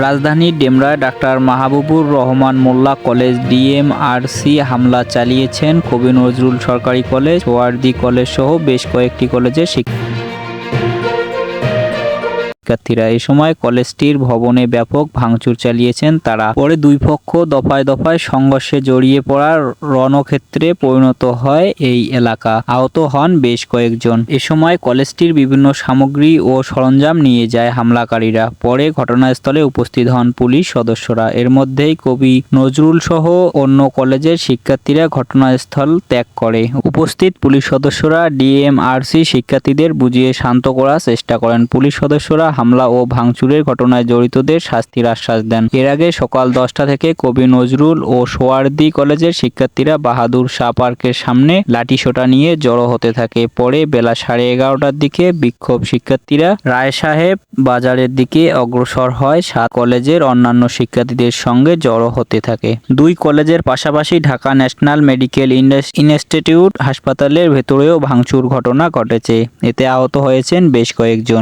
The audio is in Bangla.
রাজধানীর ডেমরায় ডাক্তার মাহবুবুর রহমান মোল্লা কলেজ ডিএমআরসি হামলা চালিয়েছেন কবি নজরুল সরকারি কলেজ, সোহরাওয়ার্দী কলেজ সহ বেশ কয়েকটি কলেজের শিক্ষার্থীরা। এ সময় কলেজটির ভবনে ব্যাপক ভাঙচুর চালিয়েছেন তারা। পরে দুই পক্ষ দফায় দফায় সংঘর্ষে জড়িয়ে পড়ার রণক্ষেত্রে পরিণত হয় এই এলাকা। আহত হন বেশ কয়েকজন। এ সময় কলেজটির বিভিন্ন সামগ্রী ও সরঞ্জাম নিয়ে যায় হামলাকারীরা। পরে ঘটনাস্থলে উপস্থিত হন পুলিশ সদস্যরা। এর মধ্যেই কবি নজরুল সহ অন্য কলেজের শিক্ষার্থীরা ঘটনাস্থল ত্যাগ করে। উপস্থিত পুলিশ সদস্যরা ডিএমআরসি শিক্ষার্থীদের বুঝিয়ে শান্ত করার চেষ্টা করেন। পুলিশ সদস্যরা হামলা ও ভাঙচুরের ঘটনায় জড়িতদের শাস্তির আশ্বাস দেন। এর আগে সকাল 10টা থেকে কবি নজরুল ও সোহরাওয়ার্দী কলেজের শিক্ষার্থীরা বাহাদুর শাহ পার্কের সামনে লাঠিসোঁটা নিয়ে জড়ো হতে থাকে। পরে বেলা 11:30টার দিকে বিক্ষোভ শিক্ষার্থীরা রায়সাহেব বাজারের দিকে অগ্রসর হয়। 7 কলেজের অন্যান্য শিক্ষার্থীদের সঙ্গে জড়ো হতে থাকে। দুই কলেজের পাশাপাশি ঢাকা ন্যাশনাল মেডিকেল ইনস্টিটিউট হাসপাতালের ভেতরেও ভাঙচুর ঘটনা ঘটেছে। এতে আহত হয়েছেন বেশ কয়েকজন।